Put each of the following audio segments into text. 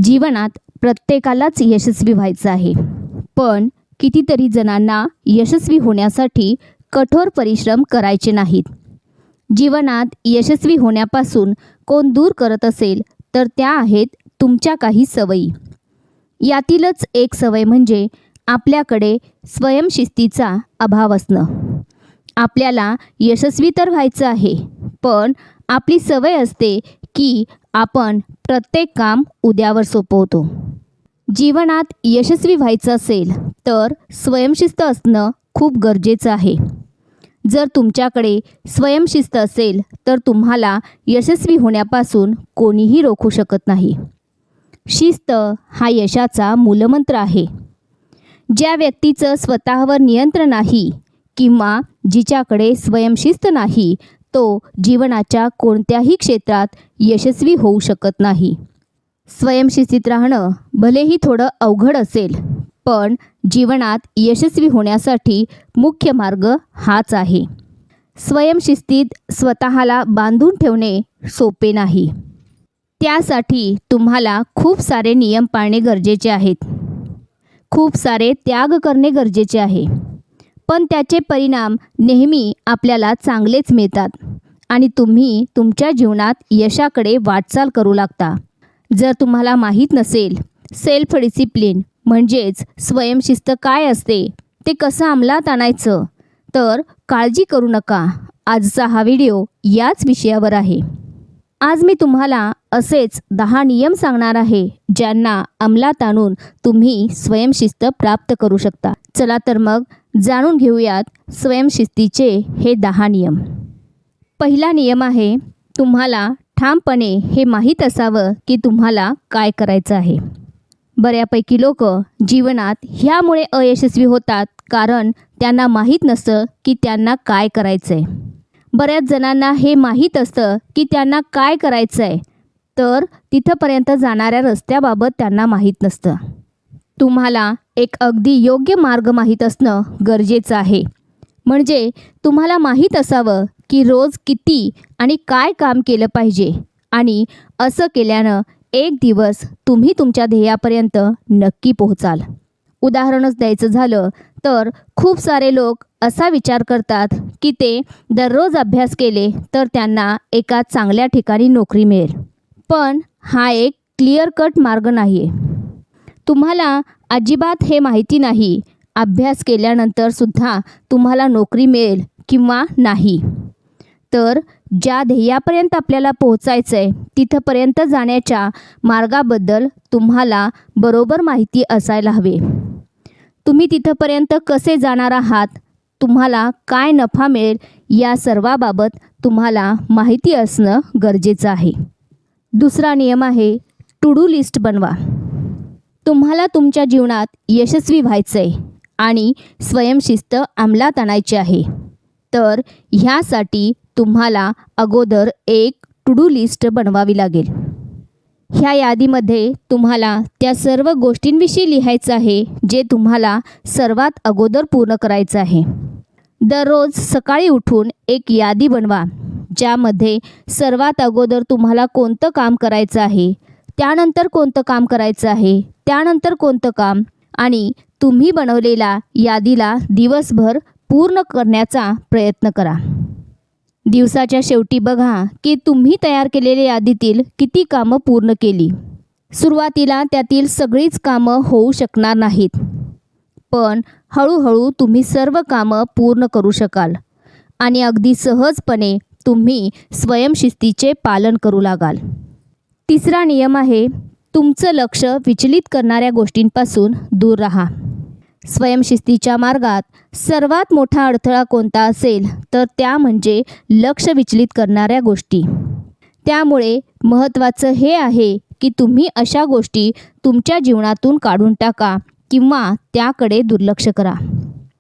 जीवनात प्रत्येकालाच यशस्वी व्हायचं आहे, पण कितीतरी जणांना यशस्वी होण्यासाठी कठोर परिश्रम करायचे नाहीत. जीवनात यशस्वी होण्यापासून कोण दूर करत असेल तर त्या आहेत तुमच्या काही सवयी. यातीलच एक सवय म्हणजे आपल्याकडे स्वयंशिस्तीचा अभाव असणं. आपल्याला यशस्वी तर व्हायचं आहे, पण आपली सवय असते की आपण प्रत्येक काम उद्यावर सोपवतो. जीवनात यशस्वी व्हायचं असेल तर स्वयंशिस्त असणं खूप गरजेचं आहे. जर तुमच्याकडे स्वयंशिस्त असेल तर तुम्हाला यशस्वी होण्यापासून कोणीही रोखू शकत नाही. शिस्त हा यशाचा मूलमंत्र आहे. ज्या व्यक्तीचं स्वतःवर नियंत्रण नाही किंवा जिच्याकडे स्वयंशिस्त नाही, तो जीवनाच्या कोणत्याही क्षेत्रात यशस्वी होऊ शकत नाही. स्वयंशिस्तीत राहणं भलेही थोडं अवघड असेल, पण जीवनात यशस्वी होण्यासाठी मुख्य मार्ग हाच आहे. स्वयंशिस्तीत स्वतःला बांधून ठेवणे सोपे नाही. त्यासाठी तुम्हाला खूप सारे नियम पाळणे गरजेचे आहेत. खूप सारे त्याग करणे गरजेचे आहे. पण त्याचे परिणाम नेहमी आपल्याला चांगलेच मिळतात आणि तुम्ही तुमच्या जीवनात यशाकडे वाटचाल करू लागता. जर तुम्हाला माहीत नसेल सेल्फ डिसिप्लिन म्हणजेच स्वयंशिस्त काय असते, ते कसं अंमलात आणायचं, तर काळजी करू नका. आजचा हा व्हिडिओ याच विषयावर आहे. आज मी तुम्हाला असेच 10 नियम सांगणार आहे ज्यांना अंमलात आणून तुम्ही स्वयंशिस्त प्राप्त करू शकता. चला तर मग जाणून घेऊयात स्वयंशिस्तीचे हे 10 नियम. पहिला नियम आहे, तुम्हाला ठामपणे हे माहीत असावं की तुम्हाला काय करायचं आहे. बऱ्यापैकी लोक जीवनात ह्यामुळे अयशस्वी होतात कारण त्यांना माहीत नसतं की त्यांना काय करायचं आहे. बऱ्याच जणांना हे माहीत असतं की त्यांना काय करायचं आहे, तर तिथंपर्यंत जाणाऱ्या रस्त्याबाबत त्यांना माहीत नसतं. तुम्हाला एक अगदी योग्य मार्ग माहीत असणं गरजेचं आहे. म्हणजे तुम्हाला माहीत असावं की रोज किती आणि काय काम केलं पाहिजे, आणि असं केल्यानं एक दिवस तुम्ही तुमच्या ध्येयापर्यंत नक्की पोहोचाल. उदाहरणच द्यायचं झालं तर खूप सारे लोक असा विचार करतात की ते दररोज अभ्यास केले तर त्यांना एका चांगल्या ठिकाणी नोकरी मिळेल. पण हा एक क्लिअर कट मार्ग नाही आहे. तुम्हाला अजिबात हे माहिती नाही अभ्यास केल्यानंतर सुद्धा तुम्हाला नोकरी मिळेल किंवा नाही. तर ज्या ध्येयापर्यंत आपल्याला पोहोचायचं आहे तिथंपर्यंत जाण्याच्या मार्गाबद्दल तुम्हाला बरोबर माहिती असायला हवी. तुम्ही तिथंपर्यंत कसे जाणार आहात, तुम्हाला काय नफा मिळेल, या सर्वाबाबत तुम्हाला माहिती असणं गरजेचं आहे. दुसरा नियम आहे, टू डू लिस्ट बनवा. तुम्हाला तुमच्या जीवनात यशस्वी व्हायचं आहे आणि स्वयंशिस्त अंमलात आणायची आहे. तर ह्यासाठी तुम्हाला अगोदर एक टू डू लिस्ट बनवावी लागेल. ह्या यादीमध्ये तुम्हाला त्या सर्व गोष्टींविषयी लिहायचं आहे जे तुम्हाला सर्वात अगोदर पूर्ण करायचं आहे. दररोज सकाळी उठून एक यादी बनवा ज्यामध्ये सर्वात अगोदर तुम्हाला कोणतं काम करायचं आहे, त्यानंतर कोणतं काम करायचं आहे, त्यानंतर कोणतं काम, आणि तुम्ही बनवलेल्या यादीला दिवसभर पूर्ण करण्याचा प्रयत्न करा. दिवसाच्या शेवटी बघा की तुम्ही तयार केलेल्या यादीतील किती कामं पूर्ण केली. सुरुवातीला त्यातील सगळीच कामं होऊ शकणार नाहीत, पण हळूहळू तुम्ही सर्व कामं पूर्ण करू शकाल आणि अगदी सहजपणे तुम्ही स्वयंशिस्तीचे पालन करू लागाल. तिसरा नियम आहे, तुमचं लक्ष विचलित करणाऱ्या गोष्टींपासून दूर राहा. स्वयंशिस्तीच्या मार्गात सर्वात मोठा अडथळा कोणता असेल तर त्या म्हणजे लक्ष विचलित करणाऱ्या गोष्टी. त्यामुळे महत्त्वाचं हे आहे की तुम्ही अशा गोष्टी तुमच्या जीवनातून काढून टाका किंवा त्याकडे दुर्लक्ष करा.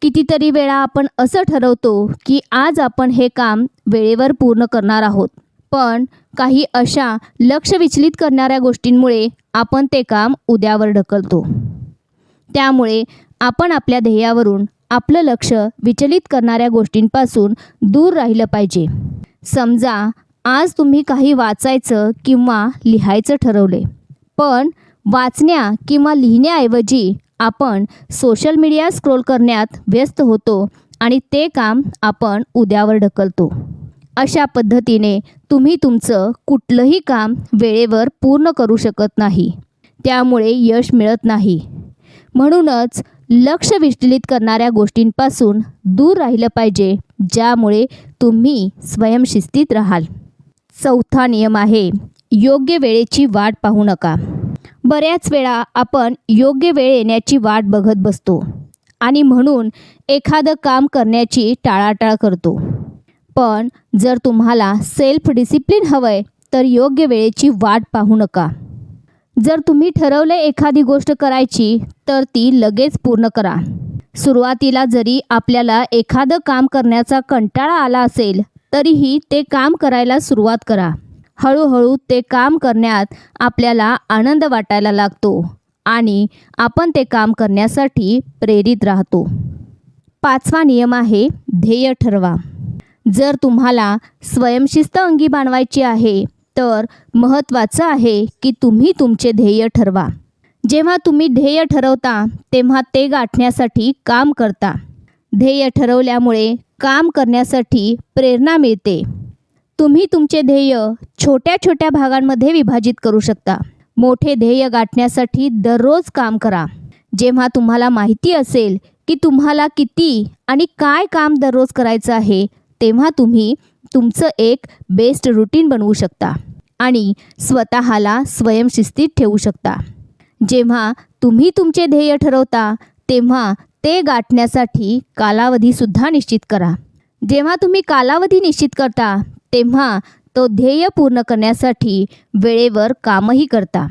कितीतरी वेळा आपण असं ठरवतो की आज आपण हे काम वेळेवर पूर्ण करणार आहोत, पण काही अशा लक्ष विचलित करणाऱ्या गोष्टींमुळे आपण ते काम उद्यावर ढकलतो. त्यामुळे आपण आपल्या ध्येयावरून आपलं लक्ष विचलित करणाऱ्या गोष्टींपासून दूर राहिलं पाहिजे. समजा आज तुम्ही काही वाचायचं किंवा लिहायचं ठरवले, पण वाचण्या किंवा लिहिण्याऐवजी आपण सोशल मीडिया स्क्रोल करण्यात व्यस्त होतो आणि ते काम आपण उद्यावर ढकलतो. अशा पद्धतीने तुम्ही तुमचं कुठलंही काम वेळेवर पूर्ण करू शकत नाही. त्यामुळे यश मिळत नाही. म्हणूनच लक्ष विचलित करणाऱ्या गोष्टींपासून दूर राहिलं पाहिजे, ज्यामुळे तुम्ही स्वयंशिस्तीत राहाल. चौथा नियम आहे, योग्य वेळेची वाट पाहू नका. बऱ्याच वेळा आपण योग्य वेळ येण्याची वाट बघत बसतो आणि म्हणून एखादं काम करण्याची टाळाटाळ करतो. पण जर तुम्हाला सेल्फ डिसिप्लिन हवंय तर योग्य वेळेची वाट पाहू नका. जर तुम्ही ठरवलं एखादी गोष्ट करायची तर ती लगेच पूर्ण करा. सुरुवातीला जरी आपल्याला एखादं काम करण्याचा कंटाळा आला असेल तरीही ते काम करायला सुरुवात करा. हळूहळू ते काम करण्यात आपल्याला आनंद वाटायला लागतो आणि आपण ते काम करण्यासाठी प्रेरित राहतो. पाचवा नियम आहे, ध्येय ठरवा. जर तुम्हाला स्वयंशिस्त अंगी बाणवायची आहे तर महत्त्वाचं आहे की तुम्ही तुमचे ध्येय ठरवा. जेव्हा तुम्ही ध्येय ठरवता तेव्हा ते गाठण्यासाठी काम करता. ध्येय ठरवल्यामुळे काम करण्यासाठी प्रेरणा मिळते. तुम्ही तुमचे ध्येय छोट्या छोट्या भागांमध्ये विभाजित करू शकता. मोठे ध्येय गाठण्यासाठी दररोज काम करा. जेव्हा तुम्हाला माहिती असेल की तुम्हाला किती आणि काय काम दररोज करायचं आहे तेव्हा तुम्ही तुमचं एक बेस्ट रुटीन बनवू शकता आणि स्वतःला स्वयंशिस्तीत ठेवू शकता. जेव्हा तुम्ही तुमचे ध्येय ठरवता तेव्हा ते गाठण्यासाठी कालावधीसुद्धा निश्चित करा. जेव्हा तुम्ही कालावधी निश्चित करता तेव्हा तो ध्येय पूर्ण करण्यासाठी वेळेवर कामही करता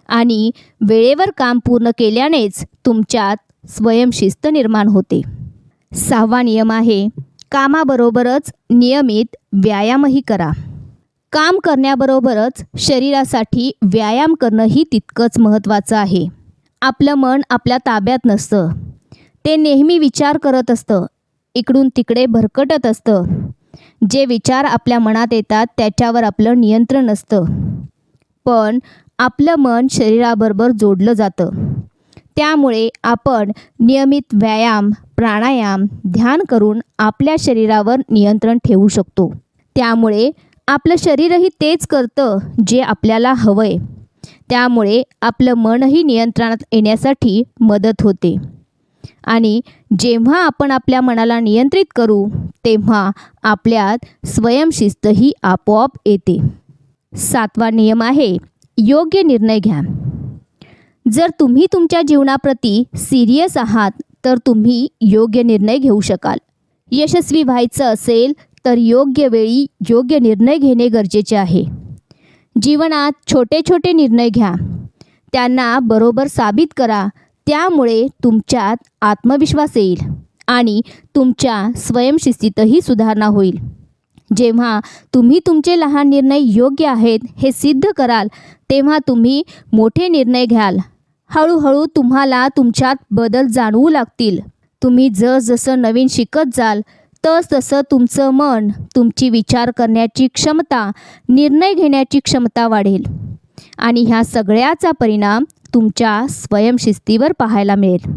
आणि वेळेवर काम पूर्ण केल्यानेच तुमच्यात स्वयंशिस्त निर्माण होते. सहावा नियम आहे, कामाबरोबरच नियमित व्यायामही करा. काम करण्याबरोबरच शरीरासाठी व्यायाम करणंही तितकंच महत्त्वाचं आहे. आपलं मन आपल्या ताब्यात नसतं. ते नेहमी विचार करत असतं, इकडून तिकडे भरकटत असतं. जे विचार आपल्या मनात येतात त्याच्यावर आपलं नियंत्रण नसतं. पण आपलं मन शरीराबरोबर जोडलं जातं. त्यामुळे आपण नियमित व्यायाम, प्राणायाम, ध्यान करून आपल्या शरीरावर नियंत्रण ठेवू शकतो. त्यामुळे आपलं शरीरही तेच करतं जे आपल्याला हवंय. त्यामुळे आपलं मनही नियंत्रणात येण्यासाठी मदत होते. आणि जेव्हा आपण आपल्या मनाला नियंत्रित करू तेव्हा आपल्यात स्वयंशिस्तही आपोआप येते. सातवा नियम आहे, योग्य निर्णय घ्या. जर तुम्ही तुमच्या जीवनाप्रती सिरियस आहात तर तुम्ही योग्य निर्णय घेऊ शकाल. यशस्वी व्हायचं असेल तर योग्य वेळी योग्य निर्णय घेणे गरजेचे आहे. जीवनात छोटे छोटे निर्णय घ्या. त्यांना बरोबर साबित करा. त्यामुळे तुमच्यात आत्मविश्वास येईल आणि तुमच्या स्वयंशिस्तीतही सुधारणा होईल. जेव्हा तुम्ही तुमचे लहान निर्णय योग्य आहेत हे सिद्ध कराल तेव्हा तुम्ही मोठे निर्णय घ्याल. हळूहळू तुम्हाला तुमच्यात बदल जाणवू लागतील. तुम्ही जसजसं नवीन शिकत जाल तसतसं तुमचं मन, तुमची विचार करण्याची क्षमता, निर्णय घेण्याची क्षमता वाढेल आणि ह्या सगळ्याचा परिणाम तुमच्या स्वयंशिस्तीवर पाहायला मिळेल.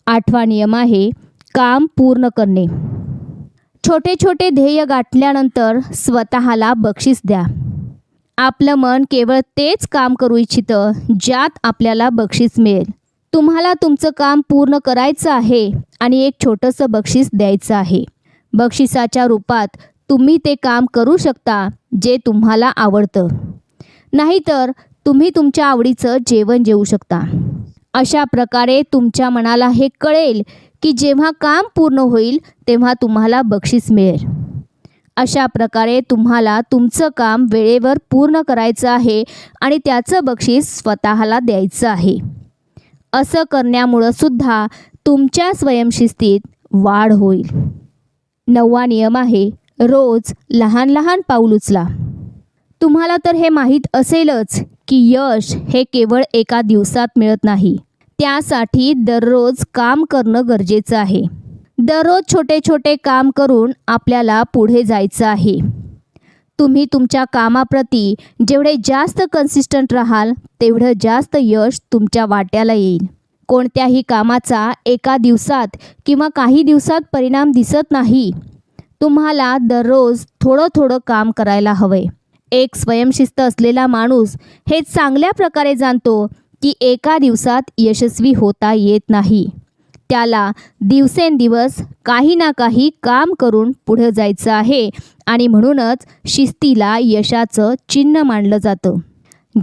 आठवा नियम आहे, काम पूर्ण करणे. छोटे छोटे ध्येय गाठल्यानंतर स्वतःला बक्षीस द्या. आपलं मन केवळ तेच काम करू इच्छितं ज्यात आपल्याला बक्षीस मिळेल. तुम्हाला तुमचं काम पूर्ण करायचं आहे आणि एक छोटंसं बक्षीस द्यायचं आहे. बक्षिसाच्या रूपात तुम्ही ते काम करू शकता जे तुम्हाला आवडतं. नाहीतर तुम्ही तुमच्या आवडीचं जेवण जेवू शकता. अशा प्रकारे तुमच्या मनाला हे कळेल की जेव्हा काम पूर्ण होईल तेव्हा तुम्हाला बक्षीस मिळेल. अशा प्रकारे तुम्हाला तुमचं काम वेळेवर पूर्ण करायचं आहे आणि त्याचं बक्षीस स्वतःला द्यायचं आहे. असं करण्यामुळं सुद्धा तुमच्या स्वयंशिस्तीत वाढ होईल. नववा नियम आहे, रोज लहान लहान पाऊल उचला. तुम्हाला तर हे माहीत असेलच की यश हे केवळ एका दिवसात मिळत नाही. त्यासाठी दररोज काम करणं गरजेचं आहे. दररोज छोटे छोटे काम करून आपल्याला पुढे जायचं आहे. तुम्ही तुमच्या कामाप्रती जेवढे जास्त कन्सिस्टंट राहाल तेवढं जास्त यश तुमच्या वाट्याला येईल. कोणत्याही कामाचा एका दिवसात किंवा काही दिवसात परिणाम दिसत नाही. तुम्हाला दररोज थोडं थोडं काम करायला हवंय. एक स्वयंशिस्त असलेला माणूस हे चांगल्या प्रकारे जाणतो की एका दिवसात यशस्वी होता येत नाही. त्याला दिवसेंदिवस काही ना काही काम करून पुढे जायचं आहे आणि म्हणूनच शिस्तीला यशाचं चिन्ह मानलं जातं.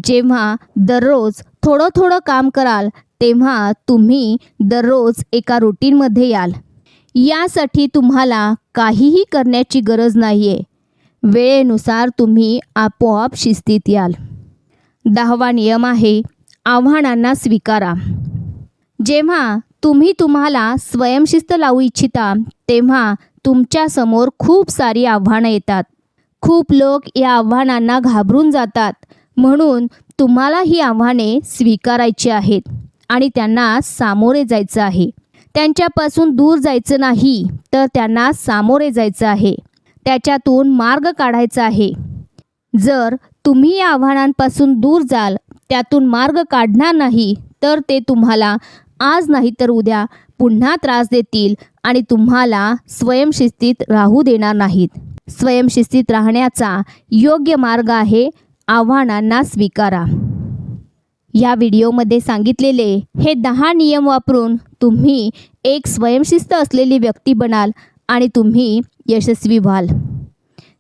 जेव्हा दररोज थोडं थोडं काम कराल तेव्हा तुम्ही दररोज एका रुटीनमध्ये याल. यासाठी तुम्हाला काहीही करण्याची गरज नाही आहे. वेळेनुसार तुम्ही आपोआप शिस्तीत याल. 10वा नियम आहे आव्हानांना स्वीकारा. जेव्हा तुम्ही तुम्हाला स्वयंशिस्त लावू इच्छिता तेव्हा तुमच्यासमोर खूप सारी आव्हानं येतात. खूप लोक या आव्हानांना घाबरून जातात. म्हणून तुम्हाला ही आव्हाने स्वीकारायची आहेत आणि त्यांना सामोरे जायचं आहे. त्यांच्यापासून दूर जायचं नाही तर त्यांना सामोरे जायचं आहे. त्याच्यातून मार्ग काढायचा आहे. जर तुम्ही या आव्हानांपासून दूर जाल, त्यातून मार्ग काढणार नाही तर ते तुम्हाला आज नाही तर उद्या पुन्हा त्रास देतील आणि तुम्हाला स्वयंशिस्तीत राहू देणार नाहीत. स्वयंशिस्तीत राहण्याचा योग्य मार्ग आहे आव्हानांना स्वीकारा. या व्हिडिओमध्ये सांगितलेले हे 10 नियम वापरून तुम्ही एक स्वयंशिस्त असलेली व्यक्ती बनाल आणि तुम्ही यशस्वी व्हाल.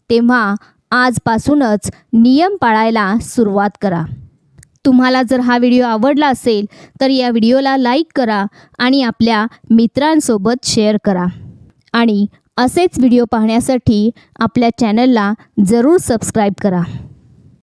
तेव्हा आजपासूनच नियम पाळायला सुरुवात करा. तुम्हाला जर हा व्हिडिओ आवडला असेल तर या व्हिडिओला लाईक करा आणि आपल्या मित्रांसोबत शेअर करा. आणि असेच व्हिडिओ पाहण्यासाठी आपल्या चॅनलला जरूर सबस्क्राईब करा.